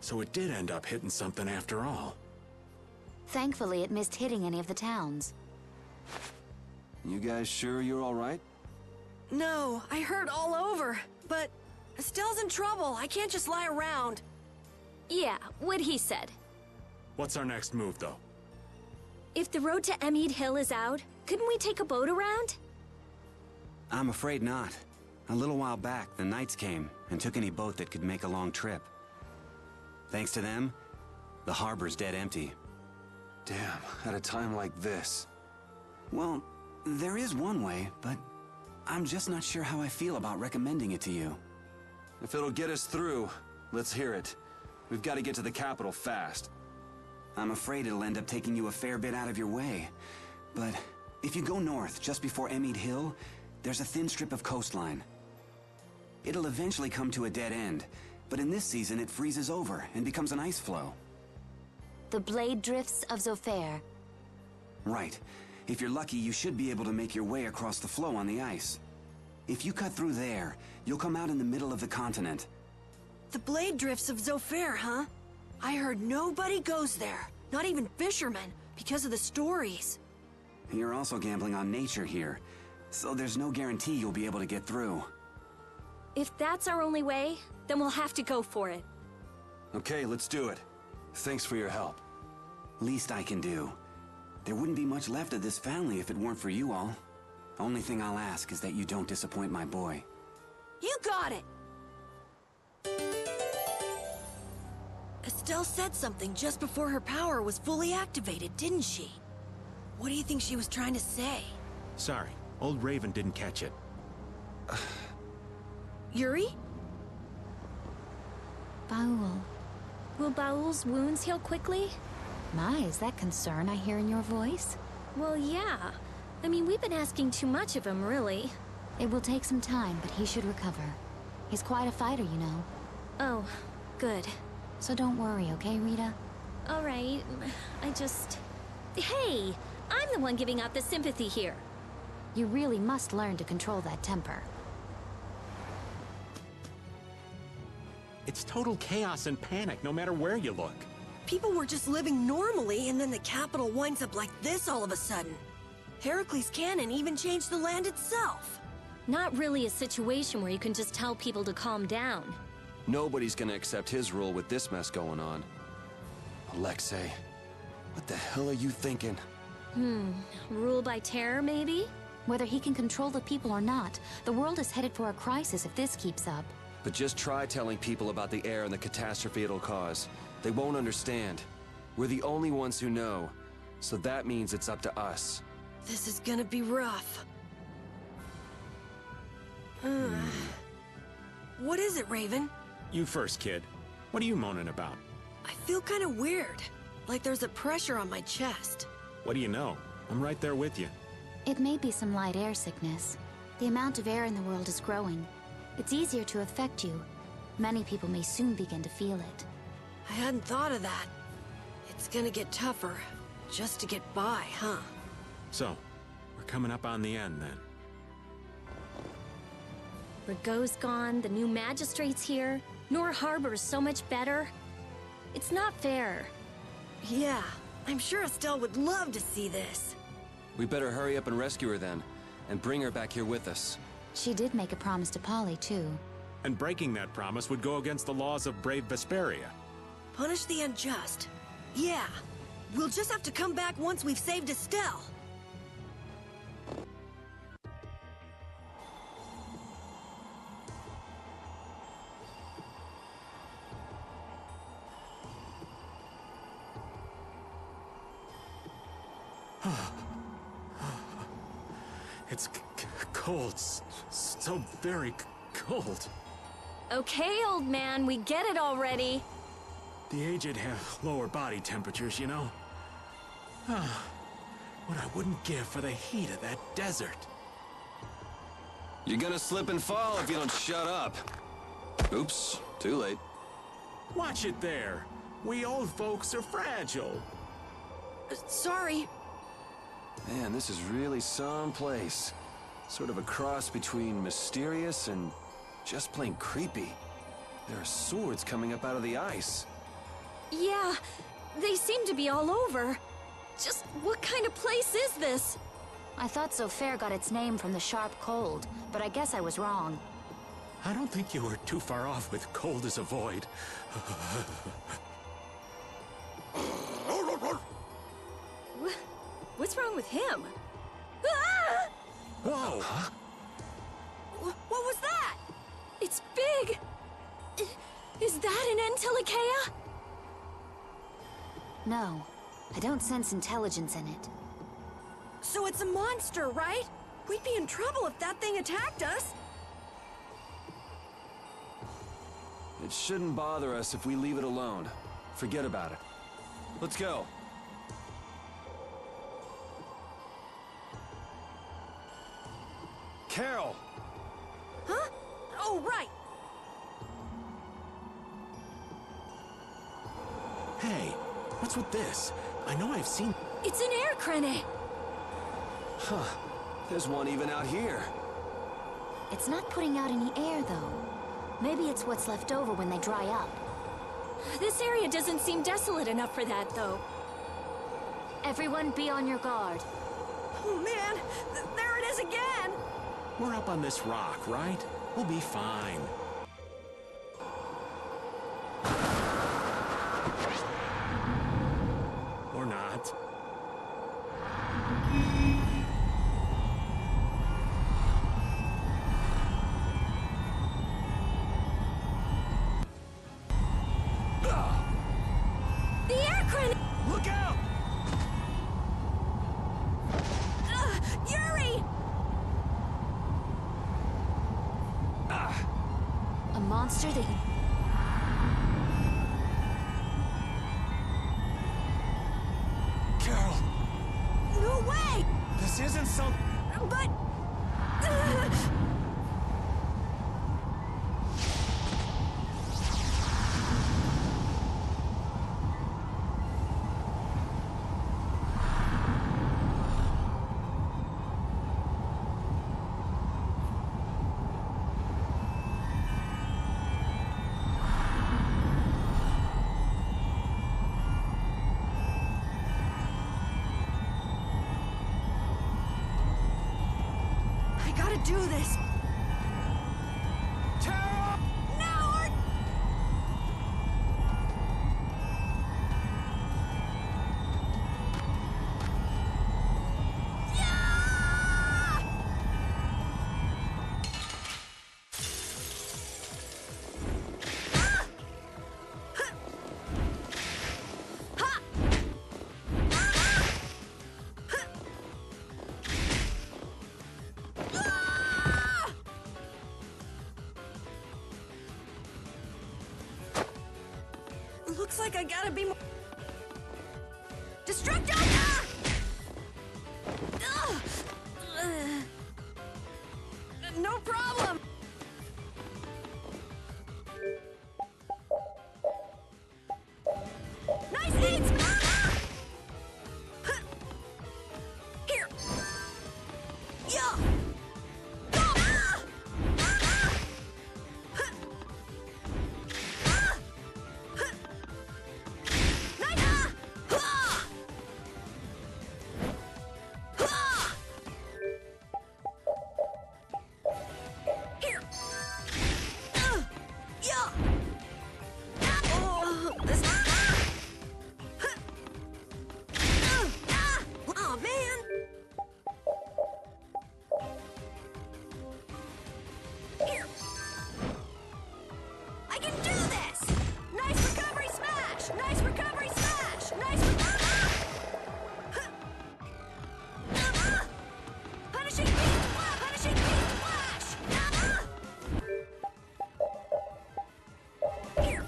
So it did end up hitting something after all. Thankfully, it missed hitting any of the towns. You guys sure you're all right? No, I hurt all over. But Estelle's in trouble. I can't just lie around. Yeah, what he said. What's our next move, though? If the road to Emmead Hill is out, couldn't we take a boat around? I'm afraid not. A little while back, the Knights came and took any boat that could make a long trip. Thanks to them, the harbor's dead empty. Damn, at a time like this. Well, there is one way, but I'm just not sure how I feel about recommending it to you. If it'll get us through, let's hear it. We've got to get to the capital fast. I'm afraid it'll end up taking you a fair bit out of your way. But if you go north just before Emmead Hill, there's a thin strip of coastline. It'll eventually come to a dead end, but in this season it freezes over and becomes an ice flow. The Blade Drifts of Zofare. Right. If you're lucky, you should be able to make your way across the flow on the ice. If you cut through there, you'll come out in the middle of the continent. The Blade Drifts of Zofare, huh? I heard nobody goes there. Not even fishermen, because of the stories. You're also gambling on nature here, so there's no guarantee you'll be able to get through. If that's our only way, then we'll have to go for it. Okay, let's do it. Thanks for your help. Least I can do. There wouldn't be much left of this family if it weren't for you all. Only thing I'll ask is that you don't disappoint my boy. You got it! Estelle said something just before her power was fully activated, didn't she? What do you think she was trying to say? Sorry, old Raven didn't catch it. Yuri? Baul. Will Baul's wounds heal quickly? My, is that concern I hear in your voice? Well, yeah. I mean, we've been asking too much of him, really. It will take some time, but he should recover. He's quite a fighter, you know. Oh, good. So don't worry, okay, Rita? All right, I just... Hey! I'm the one giving out the sympathy here. You really must learn to control that temper. It's total chaos and panic no matter where you look. People were just living normally, and then the capital winds up like this all of a sudden. Heracles' cannon even changed the land itself. Not really a situation where you can just tell people to calm down. Nobody's gonna accept his rule with this mess going on. Alexei, what the hell are you thinking? Rule by terror, maybe? Whether he can control the people or not, the world is headed for a crisis if this keeps up. But just try telling people about the air and the catastrophe it'll cause. They won't understand. We're the only ones who know, so that means it's up to us. This is gonna be rough. What is it, Raven? You first, kid. What are you moaning about? I feel kind of weird. Like there's a pressure on my chest. What do you know? I'm right there with you. It may be some light air sickness. The amount of air in the world is growing. It's easier to affect you. Many people may soon begin to feel it. I hadn't thought of that. It's gonna get tougher, just to get by, huh? So, we're coming up on the end then. Rigaud's gone, the new magistrate's here. Nor Harbor's so much better. It's not fair. Yeah, I'm sure Estelle would love to see this. We better hurry up and rescue her then, and bring her back here with us. She did make a promise to Polly, too. And breaking that promise would go against the laws of brave Vesperia. Punish the unjust. Yeah, we'll just have to come back once we've saved Estelle. It's cold. So very cold. Okay, old man, we get it already. The aged have lower body temperatures, you know. What I wouldn't give for the heat of that desert. You're gonna slip and fall if you don't shut up. Oops, too late. Watch it there. We old folks are fragile. Sorry. Man, this is really some place. Sort of a cross between mysterious and just plain creepy. There are swords coming up out of the ice. Yeah, they seem to be all over. Just what kind of place is this? I thought Zofair got its name from the sharp cold, but I guess I was wrong. I don't think you were too far off with cold as a void. What's wrong with him? Ah! Whoa! What was that? It's big! Is that an Entelecheia? No, I don't sense intelligence in it. So it's a monster, right? We'd be in trouble if that thing attacked us. It shouldn't bother us if we leave it alone. Forget about it. Let's go. Carol! Huh? Oh, right. Hey, what's with this? I know I've seen... It's an air crane! Huh. There's one even out here. It's not putting out any air, though. Maybe it's what's left over when they dry up. This area doesn't seem desolate enough for that, though. Everyone be on your guard. Oh, man. There it is again. We're up on this rock, right? We'll be fine. Or not. The air crane! Look out! Yuri! A monster that... Carol! No way! This isn't some... But... I gotta do this. Carol! No! Looks like I gotta be more... Destructo! No problem! Nice hits! Here! Yeah! Here! Yeah! Oh, this... Oh, man! Here! I can do this! Nice recovery smash! Nice recovery smash! Nice recovery... Punishing beast flash! Punishing beast flash! Here!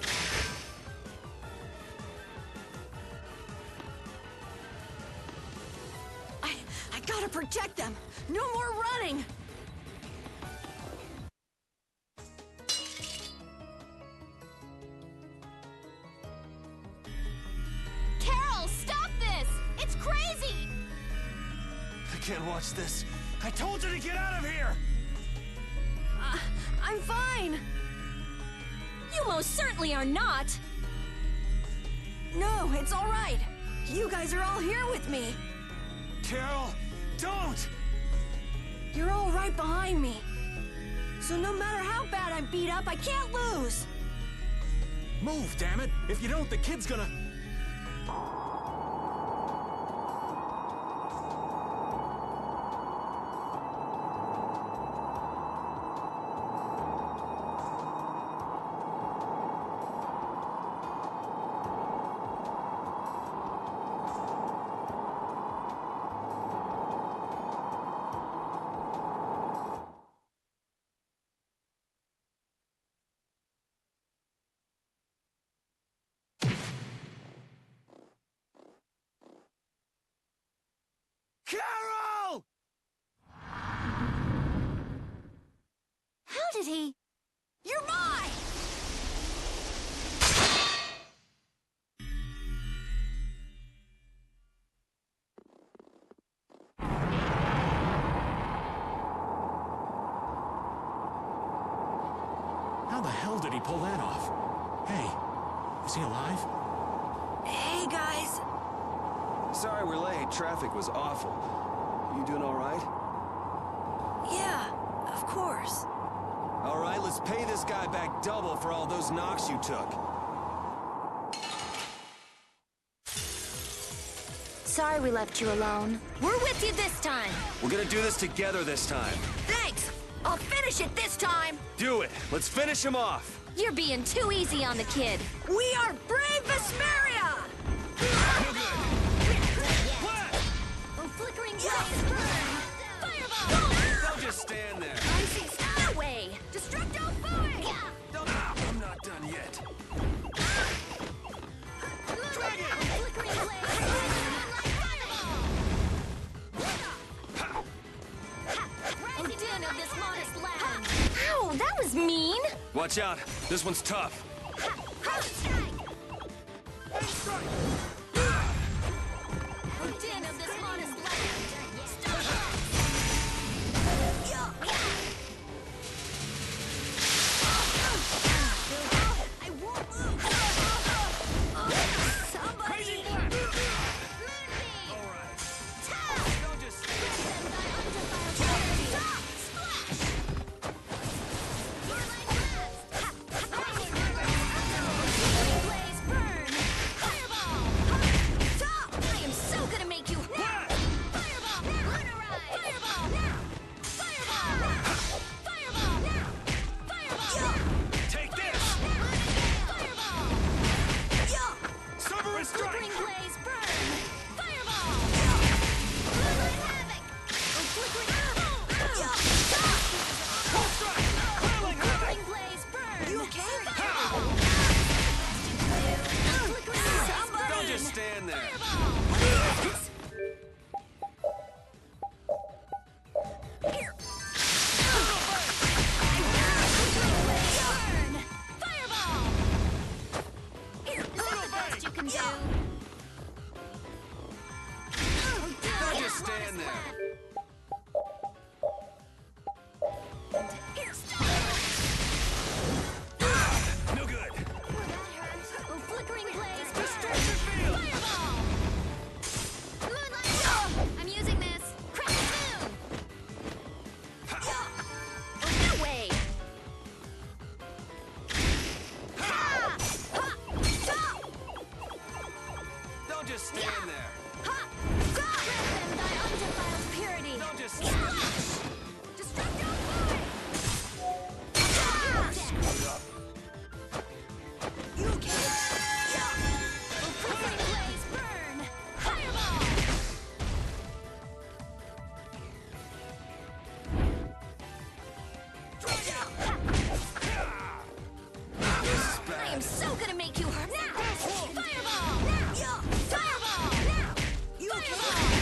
I gotta protect them! No more running! Carol, stop this! It's crazy! I can't watch this. I told you to get out of here! I'm fine! You most certainly are not! No, it's all right. You guys are all here with me. Carol, don't! You're all right behind me. So no matter how bad I'm beat up, I can't lose. Move, damn it! If you don't, the kid's gonna... Carol! How did he? You're mine! How the hell did he pull that off? Hey, is he alive? Hey, guys. Sorry we're late. Traffic was awful. You doing all right? Yeah, of course. All right, let's pay this guy back double for all those knocks you took. Sorry we left you alone. We're with you this time. We're gonna do this together this time. Thanks. I'll finish it this time. Do it. Let's finish him off. You're being too easy on the kid. We are brave Vesperia! Oh, flickering blaze burn. Fireball! Don't just stand there. Icy star way. Destructo force. I'm not done yet. Drag it. Flickering blaze burn. Fireball. Oh, din of this modest land. Ow, that was mean. Watch out. This one's tough. Oh, din of this modest land. I won't move! Somebody! All right. Don't just Blaze burn. Fireball. Stop! I am so gonna make you. Fireball. Lunarai. Fireball. Fireball. Fireball. Fireball. take this. Fireball. Cerberus strike. Flickering blaze burn. Fireball. Moonlight havoc. Oh, flickering. Flickering blaze burn. You okay? Somebody. Don't just stand there. Here. Fireball. Here. Is that the best you can do? Don't just stand there. Here. Stop. No good. Oh, flickering blaze. Destruction field. Fireball. Moonlight. I'm using this. Crack moon. Oh, no way. Don't just stand there. Grab them, thy undefiled purity. Don't just Destructo You okay? flickering blaze burn. Fireball. I am so gonna make you hurt. Fireball. Fireball. You okay? Fireball.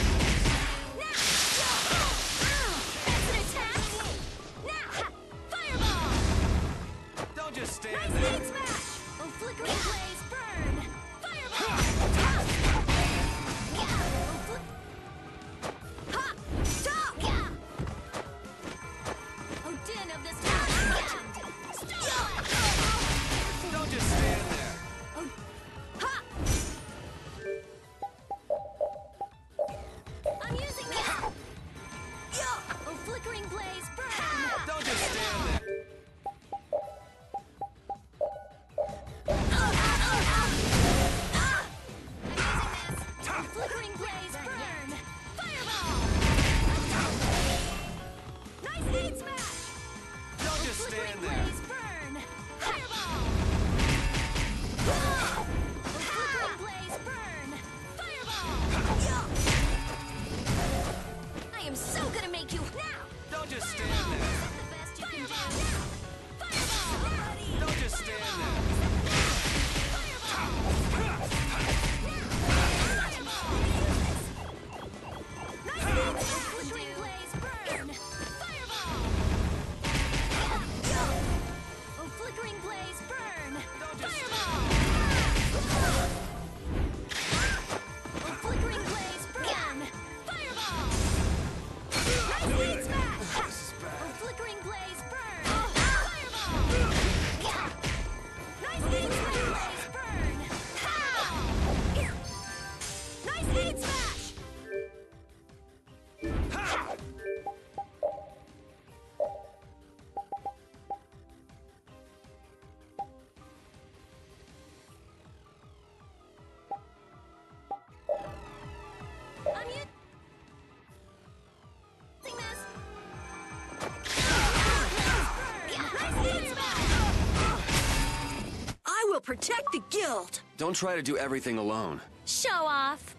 protect the guild! Don't try to do everything alone. Show off!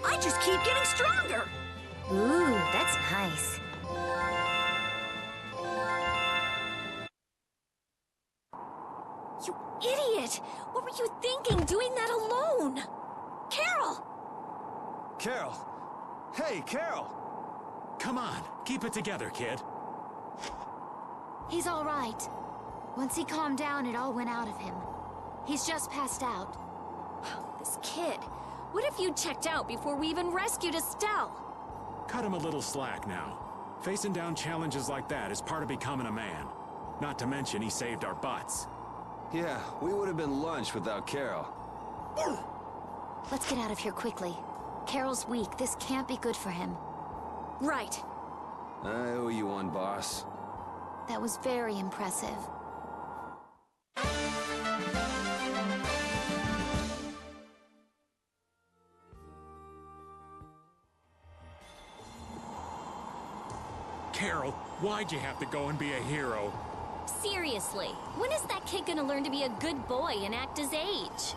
I just keep getting stronger! Ooh, that's nice. You idiot! What were you thinking doing that alone? Carol! Carol! Hey, Carol! Come on, keep it together, kid. He's all right. Once he calmed down, it all went out of him. He's just passed out. This kid. What if you checked out before we even rescued Estelle? Cut him a little slack now. Facing down challenges like that is part of becoming a man. Not to mention he saved our butts. Yeah, we would have been lunch without Carol. Let's get out of here quickly. Carol's weak. This can't be good for him. Right. I owe you one, boss. That was very impressive. Carol, why'd you have to go and be a hero? Seriously, when is that kid gonna learn to be a good boy and act his age?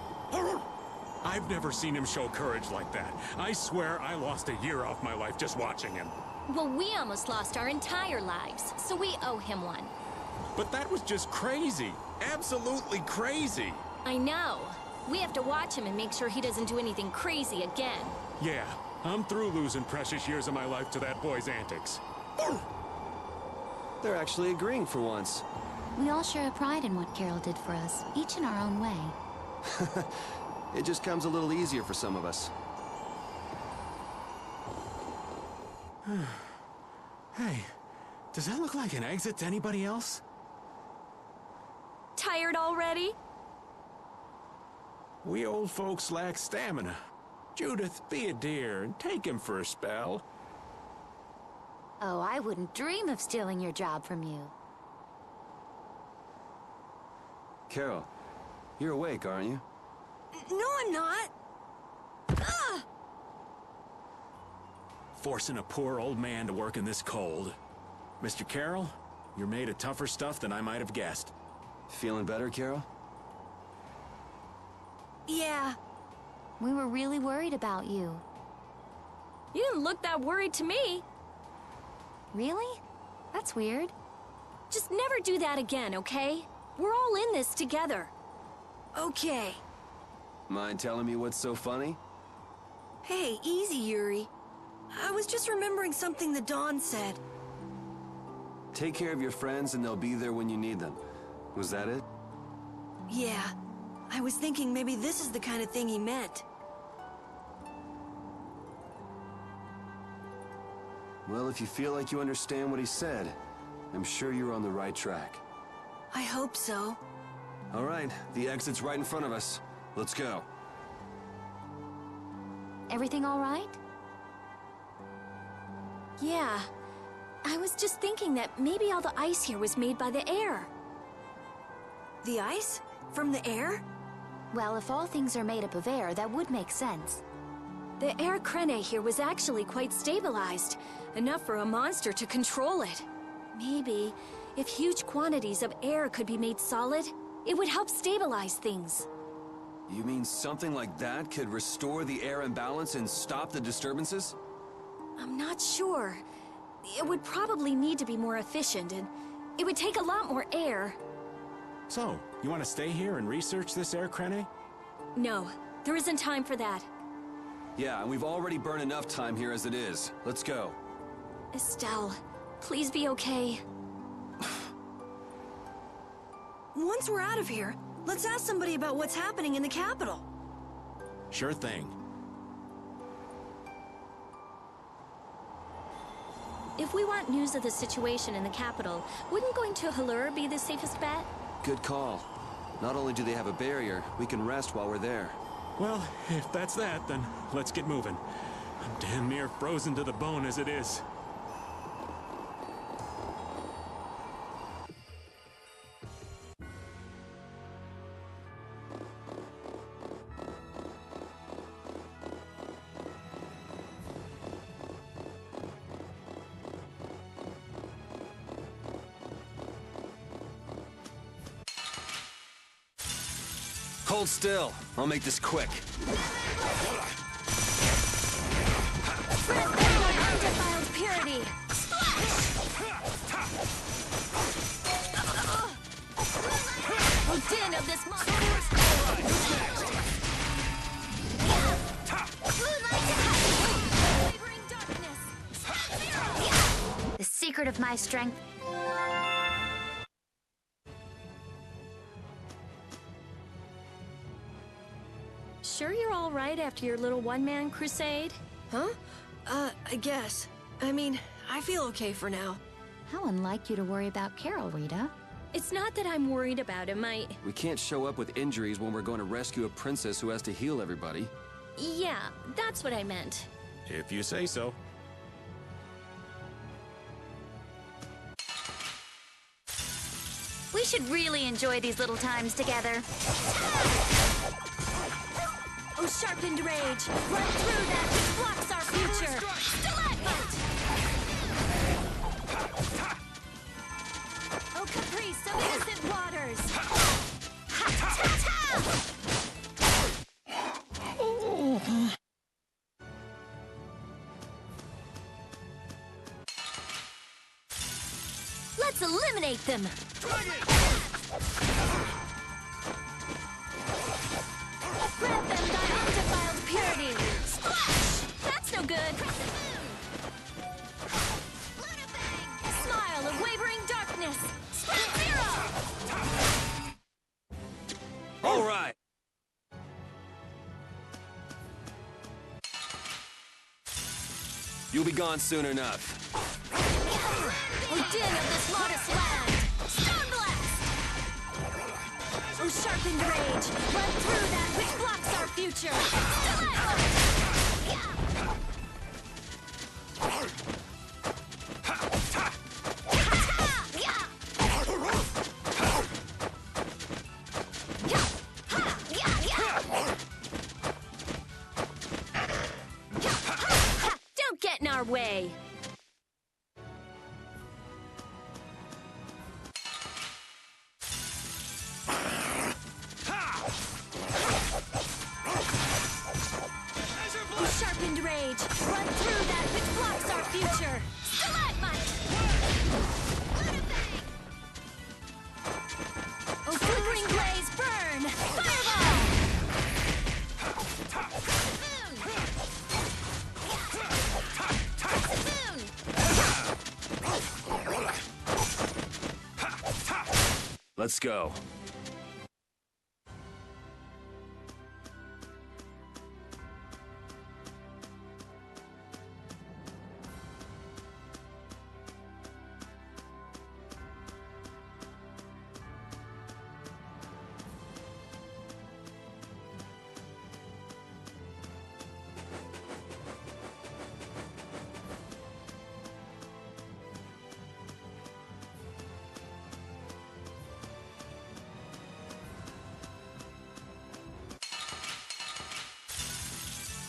I've never seen him show courage like that. I swear I lost a year off my life just watching him. Well, we almost lost our entire lives, so we owe him one. But that was just crazy. Absolutely crazy. I know. We have to watch him and make sure he doesn't do anything crazy again. Yeah, I'm through losing precious years of my life to that boy's antics. They're actually agreeing for once. We all share a pride in what Carol did for us, each in our own way. It just comes a little easier for some of us. Hey, does that look like an exit to anybody else? Tired already? We old folks lack stamina. Judith, be a dear and take him for a spell. Oh, I wouldn't dream of stealing your job from you. Carol, you're awake, aren't you? No, I'm not. Ugh! Forcing a poor old man to work in this cold. Mr. Carroll, you're made of tougher stuff than I might have guessed. Feeling better, Carol? Yeah. We were really worried about you. You didn't look that worried to me. Really? That's weird. Just never do that again, okay? We're all in this together. Okay. Mind telling me what's so funny? Hey, easy, Yuri. I was just remembering something the Dawn said. Take care of your friends and they'll be there when you need them. Was that it? Yeah. I was thinking maybe this is the kind of thing he meant. Well, if you feel like you understand what he said, I'm sure you're on the right track. I hope so. All right, the exit's right in front of us. Let's go. Everything all right? Yeah. I was just thinking that maybe all the ice here was made by the air. The ice? From the air? Well, if all things are made up of air, that would make sense. The air crene here was actually quite stabilized, enough for a monster to control it. Maybe, if huge quantities of air could be made solid, it would help stabilize things. You mean something like that could restore the air imbalance and stop the disturbances? I'm not sure. It would probably need to be more efficient, and it would take a lot more air. So, you want to stay here and research this air crene? No, there isn't time for that. Yeah, and we've already burned enough time here as it is. Let's go. Estelle, please be okay. Once we're out of here, let's ask somebody about what's happening in the capital. Sure thing. If we want news of the situation in the capital, wouldn't going to Halur be the safest bet? Good call. Not only do they have a barrier, we can rest while we're there. Well, if that's that, then let's get moving. I'm damn near frozen to the bone as it is. Hold still. I'll make this quick. Undefiled purity. Oh, din of this monster. Wavering darkness. The secret of my strength. Sure you're all right after your little one-man crusade? Huh? I guess. I mean, I feel okay for now. How unlike you to worry about Carol, Rita. It's not that I'm worried about him, We can't show up with injuries when we're going to rescue a princess who has to heal everybody. Yeah, that's what I meant. If you say so. We should really enjoy these little times together. Oh, sharpened rage! Run through that which blocks our future! Stalagmite! Oh, caprice of innocent waters! Let's eliminate them! Grant them thy undefiled purity! Splash! That's no good! Smile of wavering darkness! Zero! All right! You'll be gone soon enough. Oh, din of this modest land! Stone blast! Oh, sharpened rage! Run through that which blocks our future! Don't get in our way! Sharpened rage! Run through that which blocks our future! Stalagmite! Oh, flickering blaze, burn! Fireball! Let's go.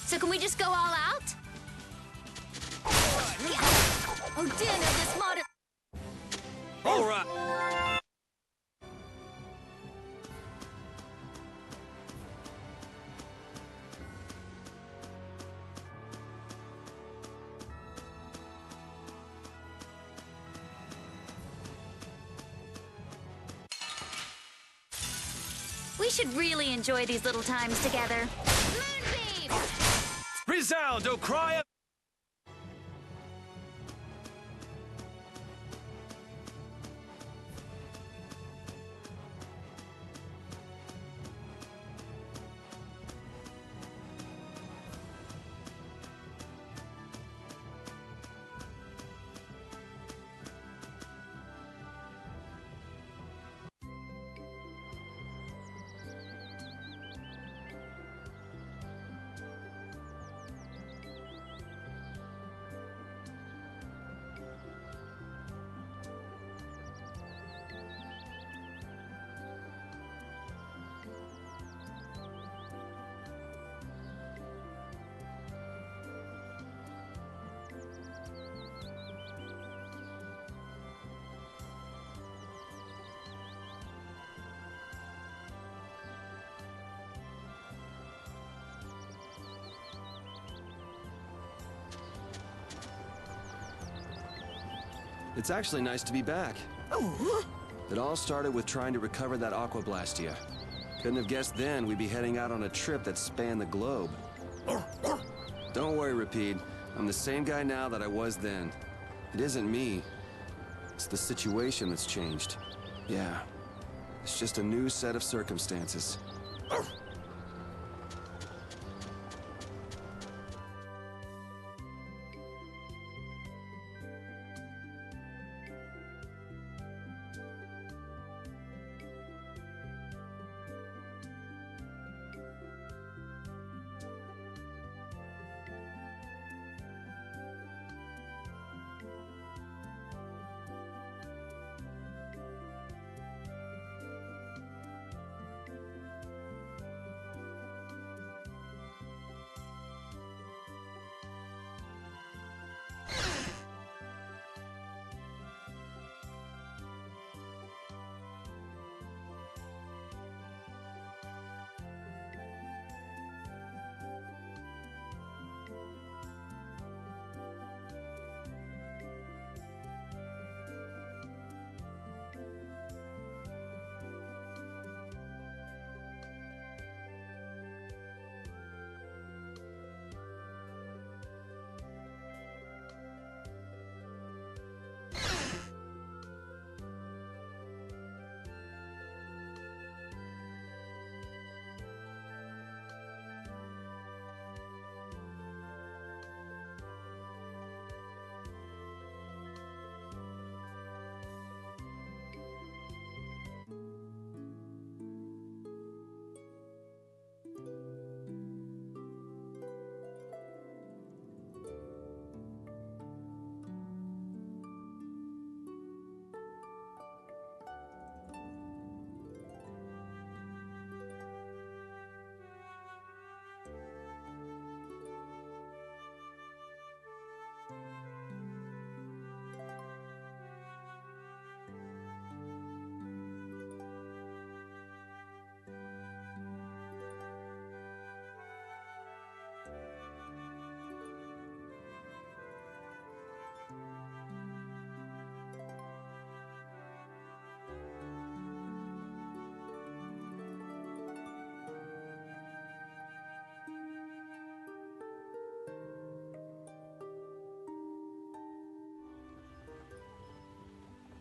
So can we just go all out? Oh, din of this modern... All right! We should really enjoy these little times together. Moonbeam! Resound, O cry of... It's actually nice to be back. Oh, It all started with trying to recover that Aqua Blastia. Couldn't have guessed then we'd be heading out on a trip that spanned the globe. Don't worry, Rapide. I'm the same guy now that I was then. It isn't me. It's the situation that's changed. Yeah. It's just a new set of circumstances.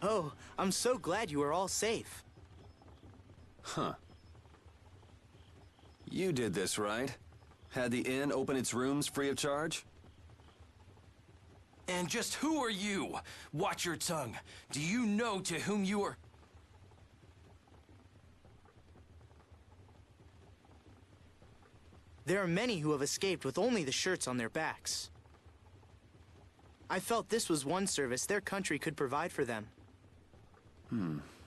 Oh, I'm so glad you are all safe. Huh. You did this, right? Had the inn open its rooms free of charge? And just who are you? Watch your tongue. Do you know to whom you are... There are many who have escaped with only the shirts on their backs. I felt this was one service their country could provide for them.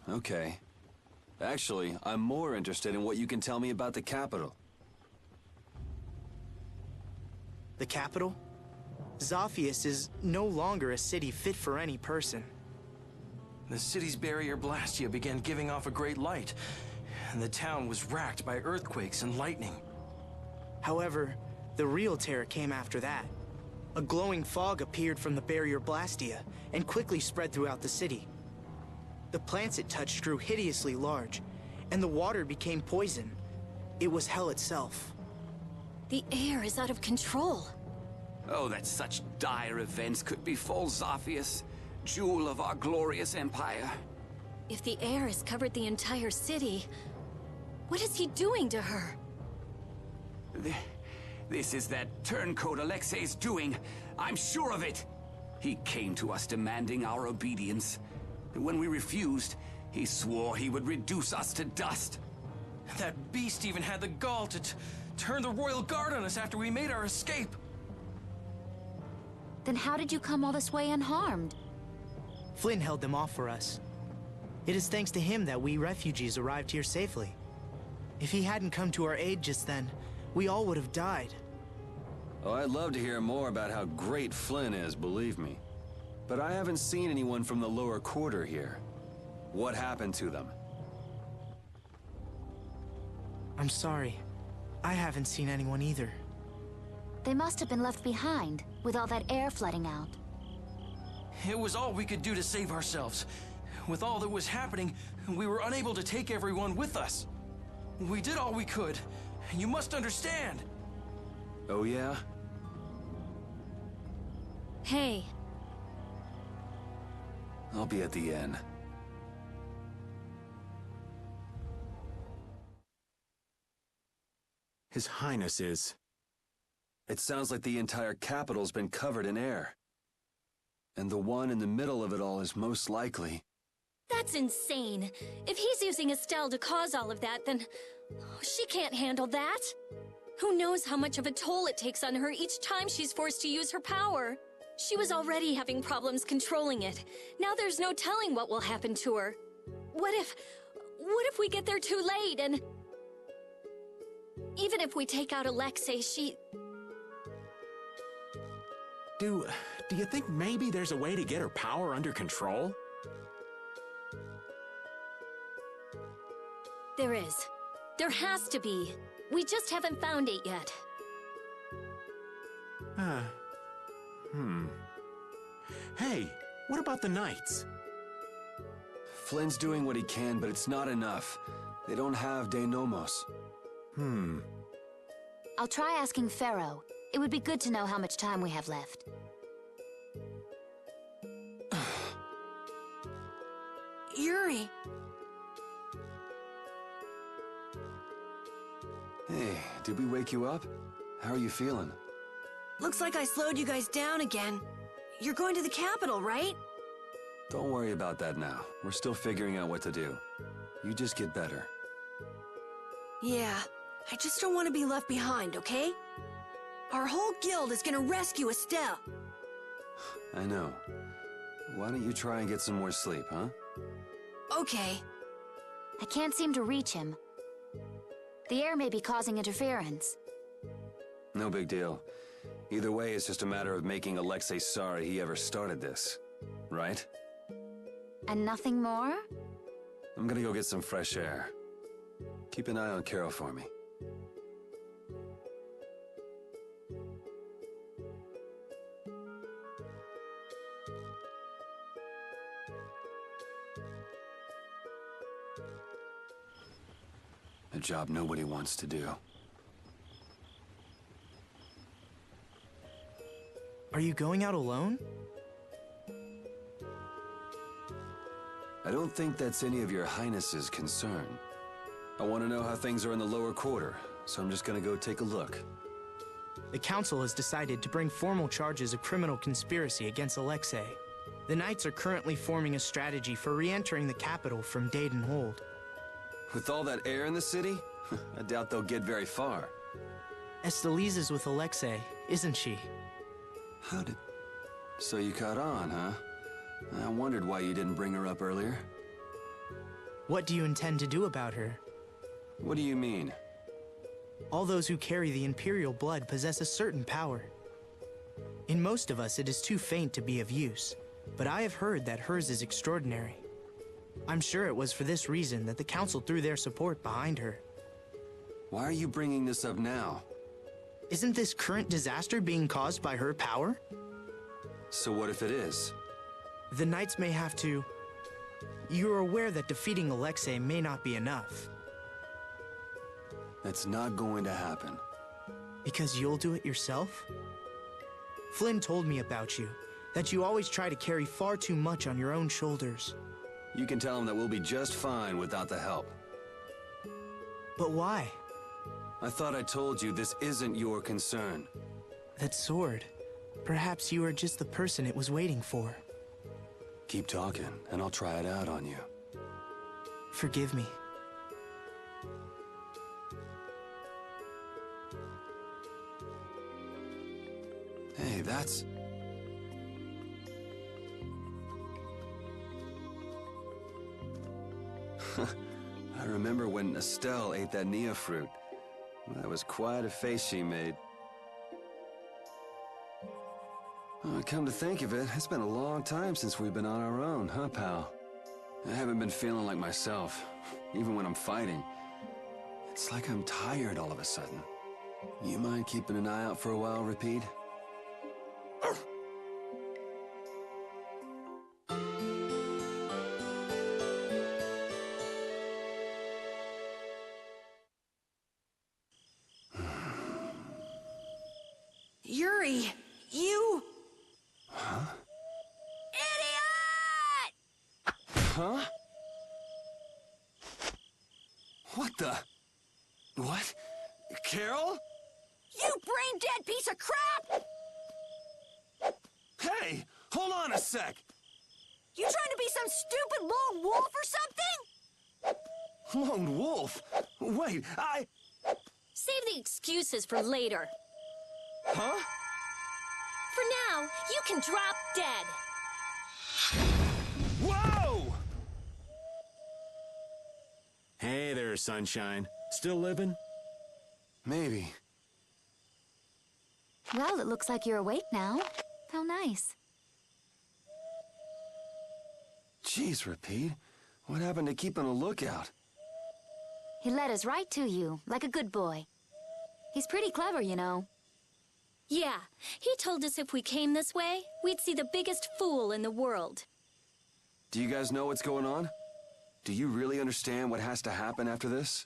Okay. Actually, I'm more interested in what you can tell me about the capital. The capital? Zophius is no longer a city fit for any person. The city's barrier Blastia began giving off a great light, and the town was racked by earthquakes and lightning. However, the real terror came after that. A glowing fog appeared from the barrier Blastia and quickly spread throughout the city. The plants it touched grew hideously large, and the water became poison. It was hell itself. The air is out of control. Oh, that such dire events could befall Zophius, jewel of our glorious empire. If the air has covered the entire city, what is he doing to her? This is that turncoat Alexei's doing. I'm sure of it. He came to us demanding our obedience. When we refused, he swore he would reduce us to dust. That beast even had the gall to turn the royal guard on us after we made our escape. Then how did you come all this way unharmed? Flynn held them off for us. It is thanks to him that we refugees arrived here safely. If he hadn't come to our aid just then, we all would have died. Oh, I'd love to hear more about how great Flynn is, believe me. But I haven't seen anyone from the lower quarter here. What happened to them? I'm sorry. I haven't seen anyone either. They must have been left behind, with all that air flooding out. It was all we could do to save ourselves. With all that was happening, we were unable to take everyone with us. We did all we could. You must understand. Oh, yeah? Hey, I'll be at the inn. His Highness is... It sounds like the entire capital's been covered in air. And the one in the middle of it all is most likely... that's insane. If he's using Estelle to cause all of that, then she can't handle that. Who knows how much of a toll it takes on her each time she's forced to use her power. She was already having problems controlling it. Now there's no telling what will happen to her. What if we get there too late and... Even if we take out Alexei, she... Do you think maybe there's a way to get her power under control? There is. There has to be. We just haven't found it yet. Hey, what about the Knights? Flynn's doing what he can, but it's not enough. They don't have De Nomos. I'll try asking Pharaoh. It would be good to know how much time we have left. Yuri! Hey, did we wake you up? How are you feeling? Looks like I slowed you guys down again. You're going to the capital, right? Don't worry about that now. We're still figuring out what to do. You just get better. Yeah, I just don't want to be left behind, okay? Our whole guild is gonna rescue Estelle. I know. Why don't you try and get some more sleep, huh? Okay. I can't seem to reach him. The air may be causing interference. No big deal. Either way, it's just a matter of making Alexei sorry he ever started this. Right? And nothing more? I'm gonna go get some fresh air. Keep an eye on Carol for me. A job nobody wants to do. Are you going out alone? I don't think that's any of your Highness's concern. I want to know how things are in the lower quarter, so I'm just gonna go take a look. The council has decided to bring formal charges of criminal conspiracy against Alexei. The Knights are currently forming a strategy for re-entering the capital from Dayton Hold. With all that air in the city, I doubt they'll get very far. Estelise is with Alexei, isn't she? How did... So you caught on, huh? I wondered why you didn't bring her up earlier. What do you intend to do about her? What do you mean? All those who carry the Imperial blood possess a certain power. In most of us, it is too faint to be of use, but I have heard that hers is extraordinary. I'm sure it was for this reason that the Council threw their support behind her. Why are you bringing this up now? Isn't this current disaster being caused by her power? So what if it is? The Knights may have to... You're aware that defeating Alexei may not be enough. That's not going to happen. Because you'll do it yourself? Flynn told me about you, that you always try to carry far too much on your own shoulders. You can tell him that we'll be just fine without the help. But why? I thought I told you this isn't your concern. That sword. Perhaps you are just the person it was waiting for. Keep talking, and I'll try it out on you. Forgive me. Hey, that's... I remember when Estelle ate that Nia fruit. That was quite a face she made. Come to think of it, it's been a long time since we've been on our own, huh, pal? I haven't been feeling like myself, even when I'm fighting. It's like I'm tired all of a sudden. You mind keeping an eye out for a while, Repeat? Yuri, you... Huh? Idiot! Huh? What the... What? Carol? You brain-dead piece of crap! Hey! Hold on a sec! You trying to be some stupid lone wolf or something? Lone wolf? Wait, Save the excuses for later. Huh? For now, you can drop dead. Whoa! Hey there, Sunshine. Still living? Maybe. Well, it looks like you're awake now. How nice. Jeez, Repeat. What happened to keeping a lookout? He led us right to you, like a good boy. He's pretty clever, you know. Yeah, he told us if we came this way, we'd see the biggest fool in the world. Do you guys know what's going on? Do you really understand what has to happen after this?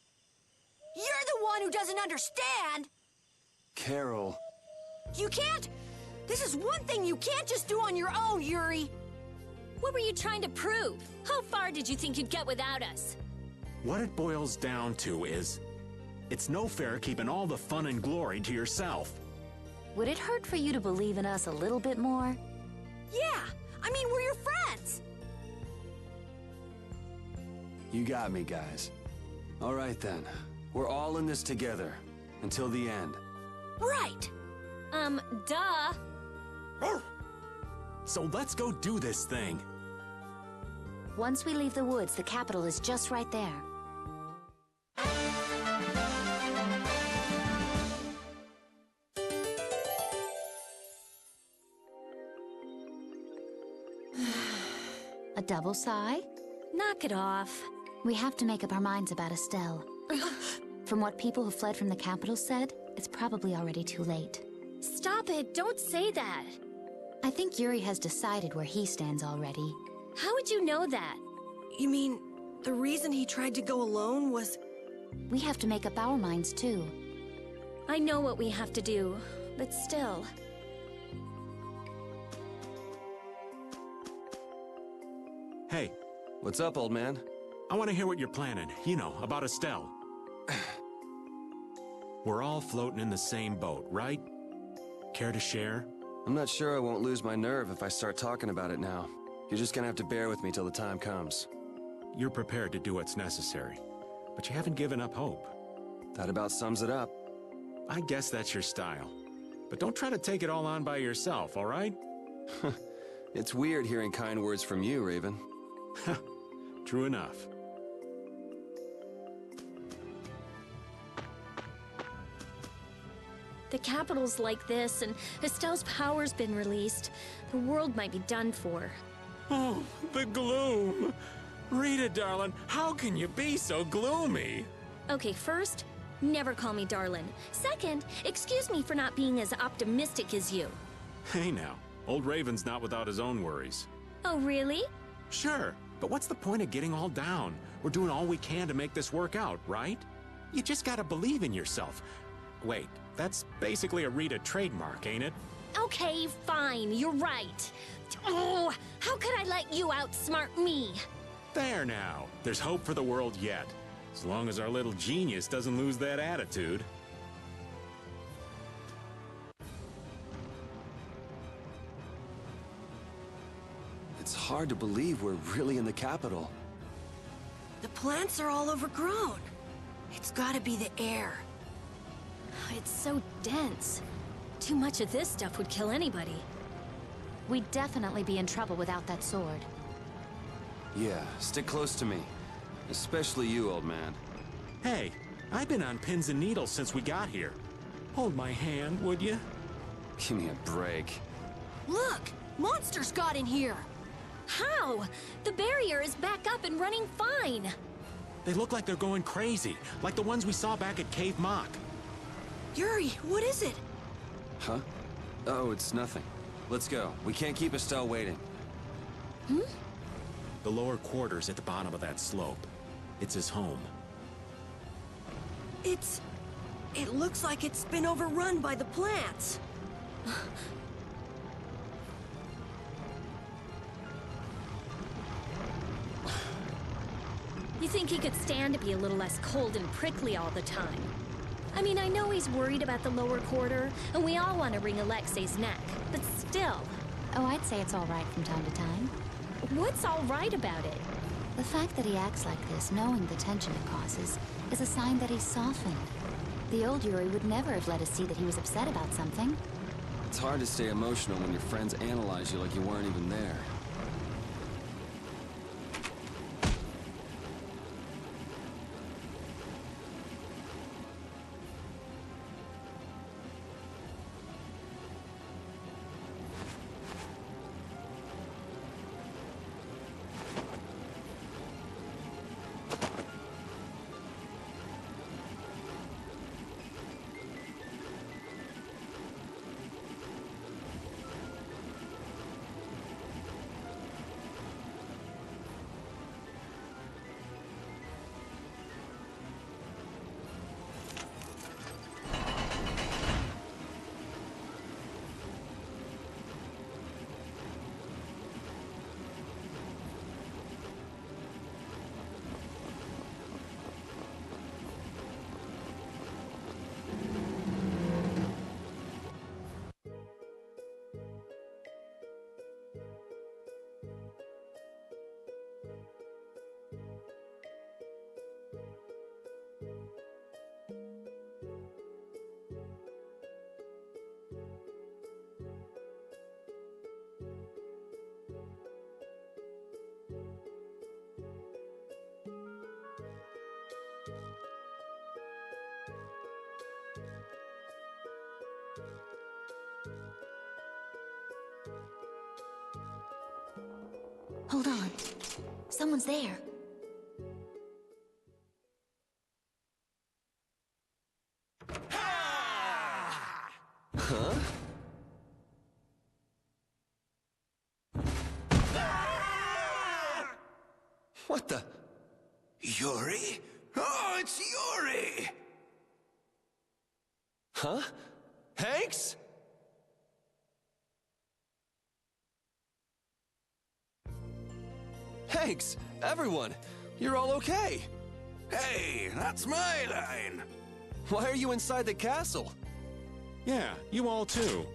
You're the one who doesn't understand! Carol. You can't... This is one thing you can't just do on your own, Yuri! What were you trying to prove? How far did you think you'd get without us? What it boils down to is, it's no fair keeping all the fun and glory to yourself. Would it hurt for you to believe in us a little bit more? Yeah! I mean, we're your friends! You got me, guys. All right, then. We're all in this together. Until the end. Right! Duh. So let's go do this thing. Once we leave the woods, the capital is just right there. A double sigh? Knock it off. We have to make up our minds about Estelle. From what people who fled from the capital said, it's probably already too late. Stop it, don't say that. I think Yuri has decided where he stands already. How would you know that? You mean, the reason he tried to go alone was... We have to make up our minds too. I know what we have to do, but still. Hey, What's up, old man? I want to hear what you're planning. You know, about Estelle. We're all floating in the same boat, right? Care to share? I'm not sure I won't lose my nerve if I start talking about it now. You're just gonna have to bear with me till the time comes. You're prepared to do what's necessary, but you haven't given up hope. That about sums it up. I guess that's your style. But don't try to take it all on by yourself, all right? It's weird hearing kind words from you, Raven. True enough. The capital's like this, and Estelle's power's been released. The world might be done for. Oh, the gloom! Rita, darling, how can you be so gloomy? Okay, first, never call me darling. Second, excuse me for not being as optimistic as you. Hey now, old Raven's not without his own worries. Oh, really? Sure, but what's the point of getting all down? We're doing all we can to make this work out, right? You just gotta believe in yourself. Wait, that's basically a Rita trademark, ain't it? Okay, fine, you're right. Oh, how could I let you outsmart me? There now, there's hope for the world yet. As long as our little genius doesn't lose that attitude. It's hard to believe we're really in the capital. The plants are all overgrown. It's gotta be the air. It's so dense. Too much of this stuff would kill anybody. We'd definitely be in trouble without that sword. Yeah, stick close to me. Especially you, old man. Hey, I've been on pins and needles since we got here. Hold my hand, would you? Give me a break. Look! Monsters got in here! How? The barrier is back up and running fine. They look like they're going crazy, like the ones we saw back at Cave Mock. Yuri, what is it? Huh? Oh, it's nothing. Let's go. We can't keep Estelle waiting. The lower quarters at the bottom of that slope. It's his home. It looks like it's been overrun by the plants. You think he could stand to be a little less cold and prickly all the time? I mean, I know he's worried about the lower quarter, and we all want to wring Alexei's neck, but still. Oh, I'd say it's all right from time to time. What's all right about it? The fact that he acts like this, knowing the tension it causes, is a sign that he's softened. The old Yuri would never have let us see that he was upset about something. It's hard to stay emotional when your friends analyze you like you weren't even there. Hold on. Someone's there. Huh? What the? Yuri? Oh, it's Yuri! Huh? Hanks? Hanks! Everyone! You're all okay! Hey, that's my line! Why are you inside the castle? Yeah, you all too.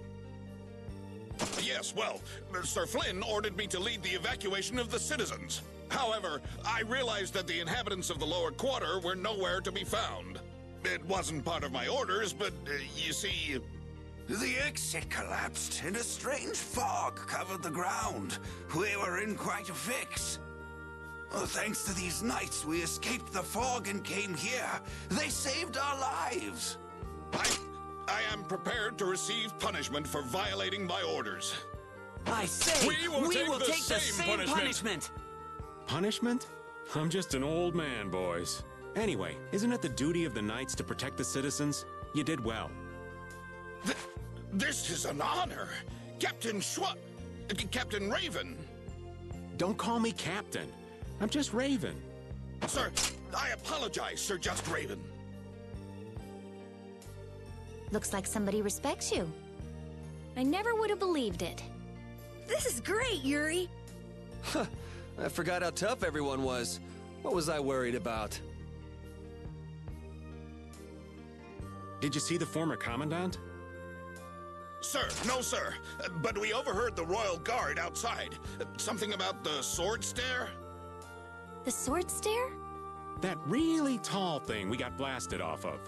Yes, well, Sir Flynn ordered me to lead the evacuation of the citizens. However, I realized that the inhabitants of the lower quarter were nowhere to be found. It wasn't part of my orders, but you see... The exit collapsed, and a strange fog covered the ground. We were in quite a fix. Well, thanks to these knights, we escaped the fog and came here. They saved our lives. I am prepared to receive punishment for violating my orders. I say, We will take the same punishment. Punishment? I'm just an old man, boys. Anyway, isn't it the duty of the knights to protect the citizens? You did well. This is an honor. Captain Captain Raven. Don't call me Captain. I'm just Raven. Sir, I apologize, Sir Just Raven. Looks like somebody respects you. I never would have believed it. This is great, Yuri. Huh. I forgot how tough everyone was. What was I worried about? Did you see the former commandant? Sir, no sir. But we overheard the royal guard outside. Something about the sword stare? The sword stare? That really tall thing we got blasted off of.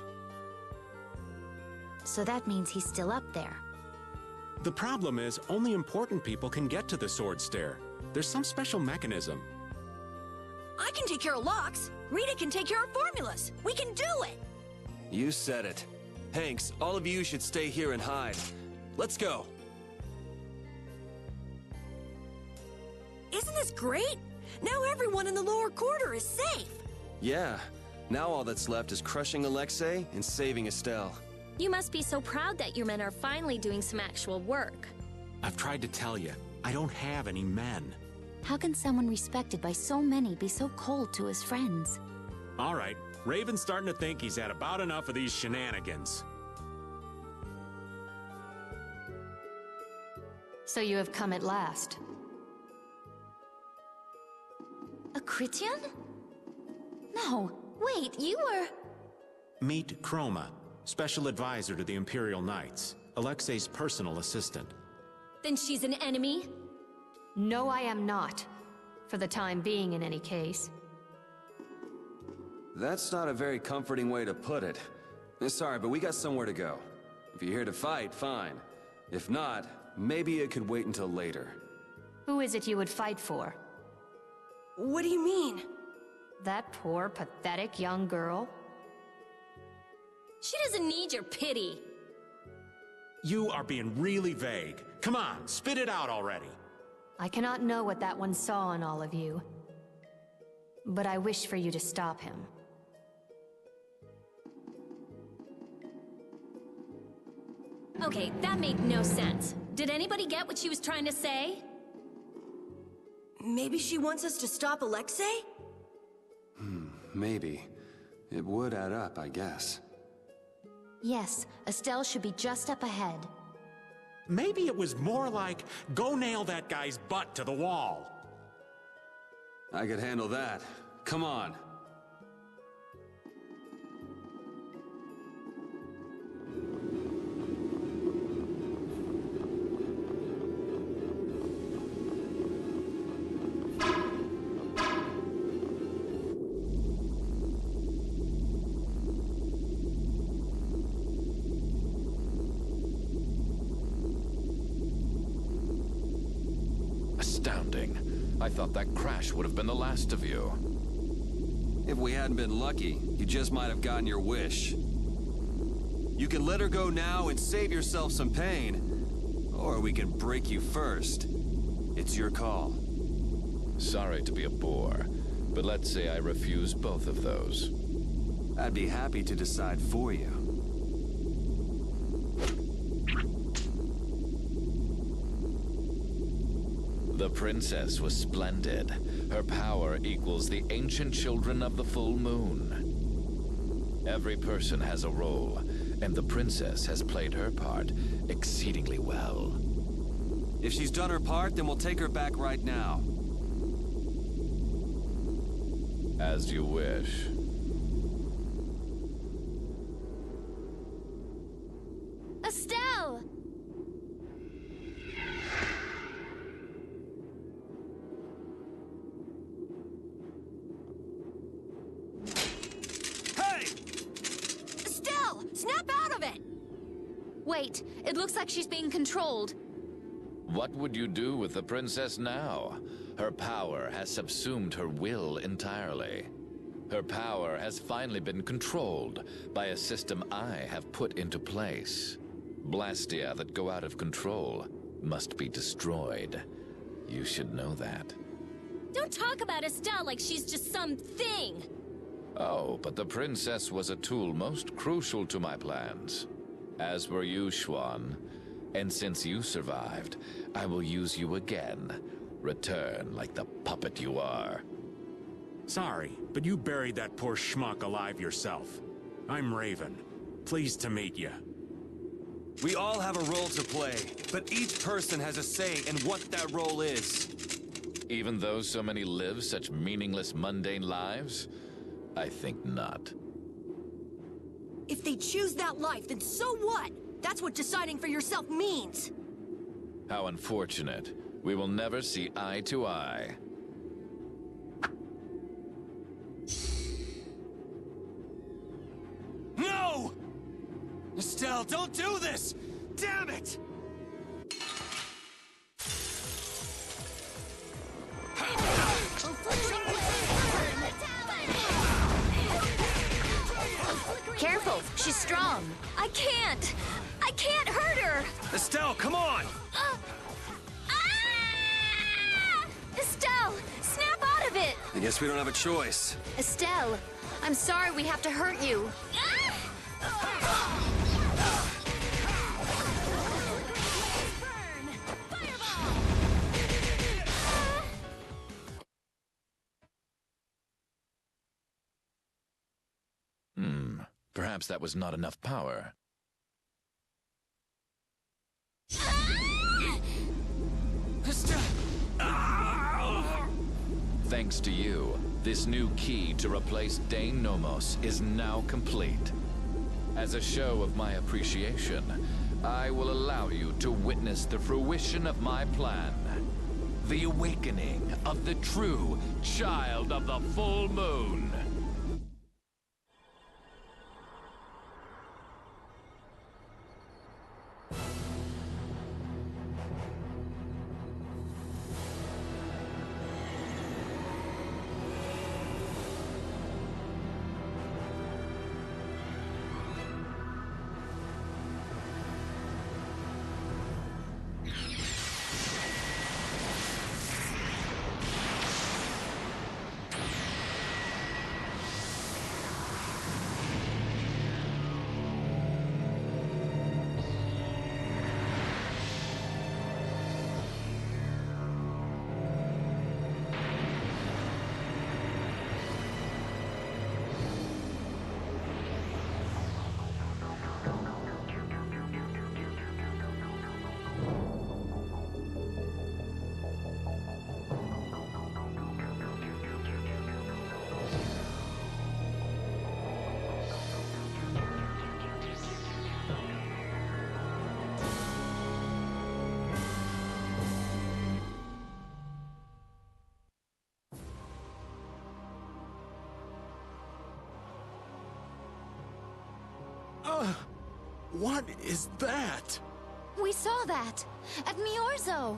So that means he's still up there. The problem is, only important people can get to the sword stair. There's some special mechanism. I can take care of locks. Rita can take care of formulas. We can do it. You said it. Hanks, all of you should stay here and hide. Let's go. Isn't this great? Now everyone in the lower quarter is safe. Yeah. Now all that's left is crushing Alexei and saving Estelle. You must be so proud that your men are finally doing some actual work. I've tried to tell you, I don't have any men. How can someone respected by so many be so cold to his friends? All right, Raven's starting to think he's had about enough of these shenanigans. So you have come at last. A Critian? No, wait, you were... Meet Chroma, special advisor to the Imperial Knights, Alexei's personal assistant. Then she's an enemy? No, I am not. For the time being, in any case. That's not a very comforting way to put it. Sorry, but we got somewhere to go. If you're here to fight, fine. If not, maybe it could wait until later. Who is it you would fight for? What do you mean? That poor, pathetic young girl? She doesn't need your pity. You are being really vague. Come on, spit it out already. I cannot know what that one saw in all of you. But I wish for you to stop him. Okay, that made no sense. Did anybody get what she was trying to say? Maybe she wants us to stop Alexei? Maybe. It would add up, I guess. Yes, Estelle should be just up ahead. Maybe it was more like, go nail that guy's butt to the wall. I could handle that. Come on. Astounding. I thought that crash would have been the last of you. If we hadn't been lucky, you just might have gotten your wish. You can let her go now and save yourself some pain, or we can break you first. It's your call. Sorry to be a bore, but let's say I refuse both of those. I'd be happy to decide for you. The princess was splendid. Her power equals the ancient children of the full moon. Every person has a role, and the princess has played her part exceedingly well. If she's done her part, then we'll take her back right now. As you wish. Estelle! Snap out of it! Wait, it looks like she's being controlled. What would you do with the princess now? Her power has subsumed her will entirely. Her power has finally been controlled by a system I have put into place. Blastia that go out of control must be destroyed. You should know that. Don't talk about Estelle like she's just some thing! Oh, but the princess was a tool most crucial to my plans. As were you, Schwan. And since you survived, I will use you again. Return like the puppet you are. Sorry, but you buried that poor schmuck alive yourself. I'm Raven. Pleased to meet you. We all have a role to play, but each person has a say in what that role is. Even though so many live such meaningless, mundane lives? I think not. If they choose that life, then so what? That's what deciding for yourself means. How unfortunate. We will never see eye to eye. No! Estelle, don't do this! Damn it! Careful, she's strong. I can't hurt her! Estelle, come on! Estelle, snap out of it! I guess we don't have a choice. Estelle, I'm sorry we have to hurt you. Perhaps that was not enough power. thanks to you, this new key to replace Dane Nomos is now complete. As a show of my appreciation, I will allow you to witness the fruition of my plan. The awakening of the true Child of the Full Moon. What is that? We saw that at Miorzo.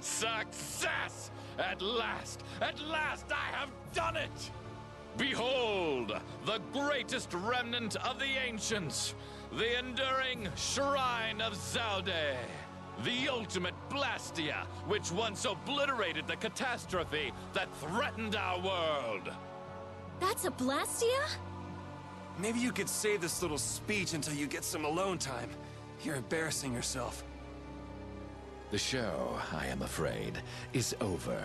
Success! At last I have done it! Behold, the greatest remnant of the ancients, the enduring Shrine of Zalde, the ultimate Blastia, which once obliterated the catastrophe that threatened our world. That's a Blastia? Maybe you could save this little speech until you get some alone time. You're embarrassing yourself. The show, I am afraid, is over.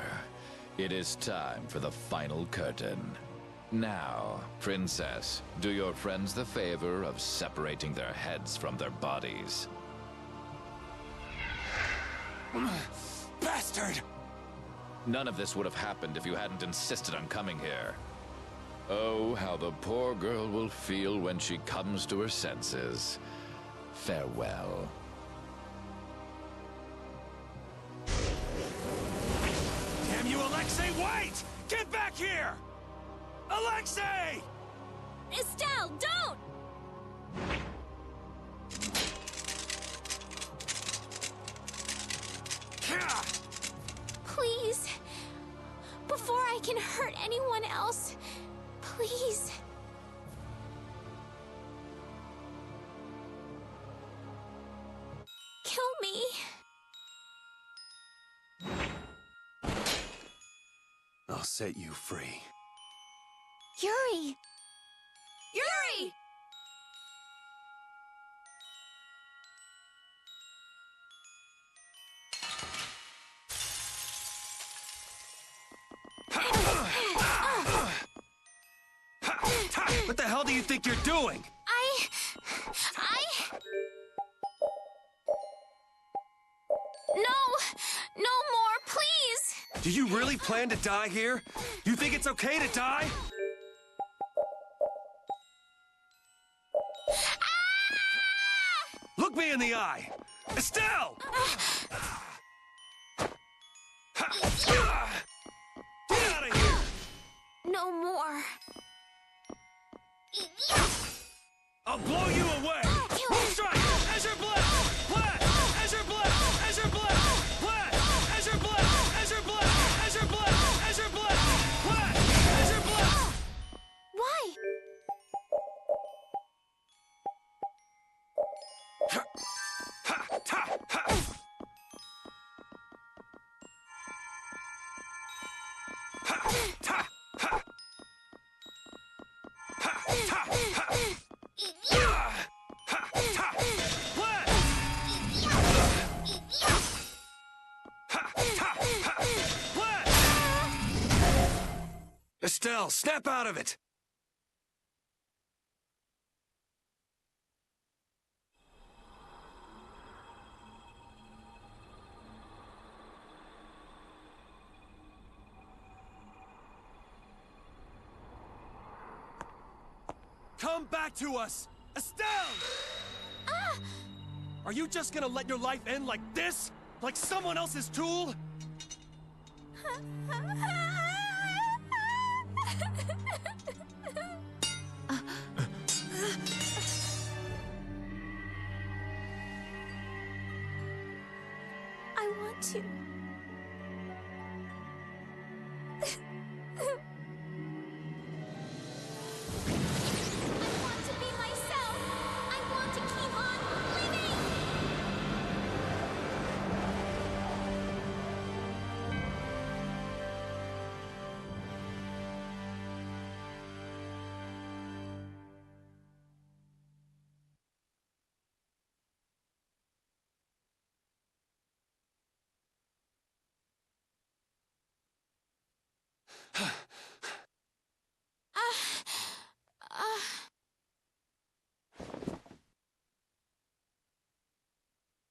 It is time for the final curtain. Now, Princess, do your friends the favor of separating their heads from their bodies. Bastard! None of this would have happened if you hadn't insisted on coming here. Oh, how the poor girl will feel when she comes to her senses. Farewell. Damn you, Alexei, wait! Get back here! Alexei! Estelle, don't! Please. Before I can hurt anyone else, please. Kill me. I'll set you free. Yuri! Yuri! What the hell do you think you're doing? No more, please! Do you really plan to die here? You think it's okay to die? Look me in the eye! Estelle! Get out of here! No more. I'll blow you away! Strike! Azure Blast! Blast! Azure Blast! Azure Blast! Blast! Azure Blast! Azure Blast! Azure Blast! Azure Blast! Blast! Azure Blast! Why? Estelle, snap out of it! Come back to us! Estelle! Ah! Are you just gonna let your life end like this? Like someone else's tool? I want to.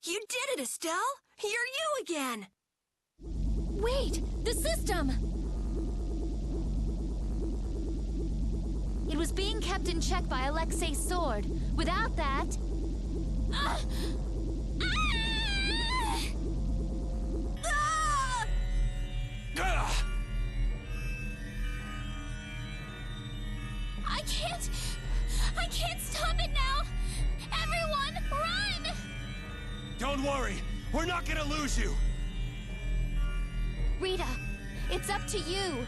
You did it, Estelle! You're you again! Wait! The system! It was being kept in check by Alexei's sword. Without that... Ah! I can't stop it now! Everyone, run! Don't worry, we're not gonna lose you! Rita, it's up to you!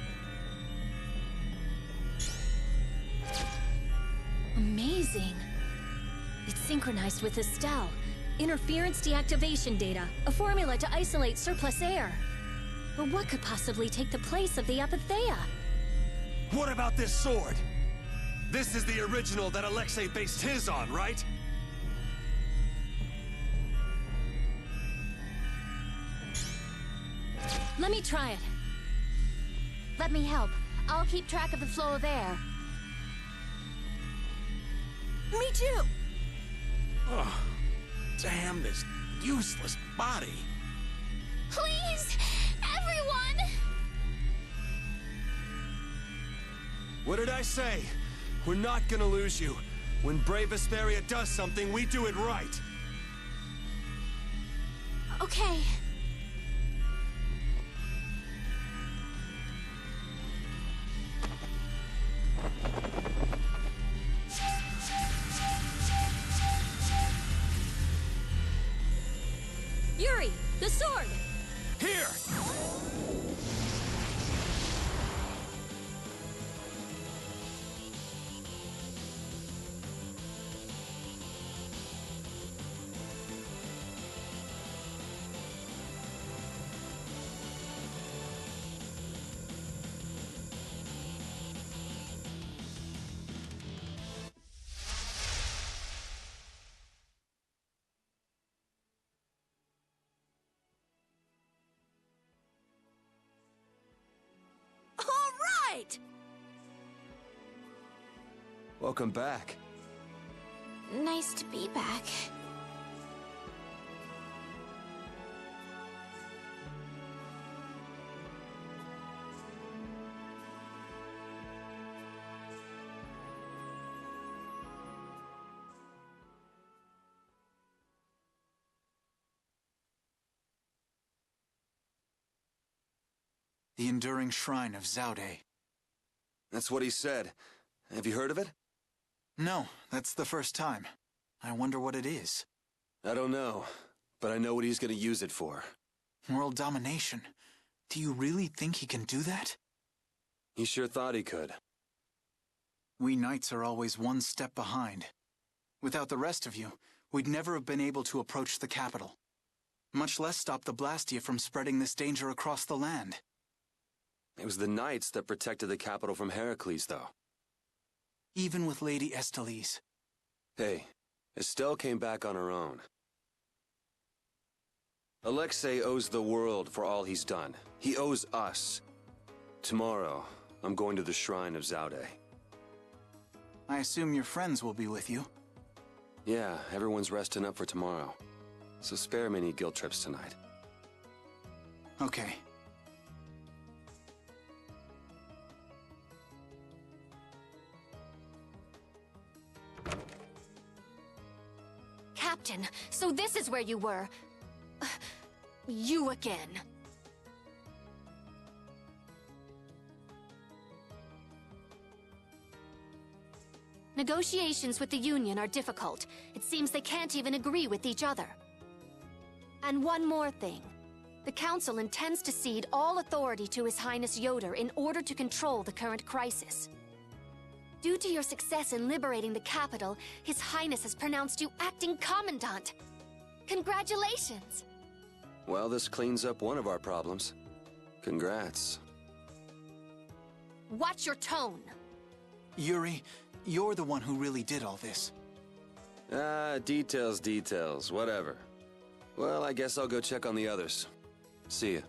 Amazing. It's synchronized with Estelle. Interference deactivation data, a formula to isolate surplus air. But what could possibly take the place of the Apatheia? What about this sword? This is the original that Alexei based his on, right? Let me try it. Let me help. I'll keep track of the flow of air. Me too! Ugh. Damn this useless body. Please! Everyone! What did I say? We're not gonna lose you. When brave Vesperia does something, we do it right. Okay. Yuri, the sword! Here! Welcome back. Nice to be back. The Enduring Shrine of Zaude. That's what he said. Have you heard of it? No, that's the first time. I wonder what it is. I don't know, but I know what he's gonna use it for. World domination. Do you really think he can do that? He sure thought he could. We knights are always one step behind. Without the rest of you, we'd never have been able to approach the capital. Much less stop the Blastia from spreading this danger across the land. It was the knights that protected the capital from Heracles, though. Even with Lady Estellise. Hey, Estelle came back on her own. Alexei owes the world for all he's done. He owes us. Tomorrow, I'm going to the Shrine of Zaude. I assume your friends will be with you? Yeah, everyone's resting up for tomorrow. So spare me any guilt trips tonight. Okay. Captain, so this is where you were. You again. Negotiations with the Union are difficult. It seems they can't even agree with each other. And one more thing. The Council intends to cede all authority to His Highness Yoder in order to control the current crisis. Due to your success in liberating the capital, His Highness has pronounced you acting Commandant. Congratulations! Well, this cleans up one of our problems. Congrats. Watch your tone! Yuri, you're the one who really did all this. Details, whatever. Well, I guess I'll go check on the others. See ya.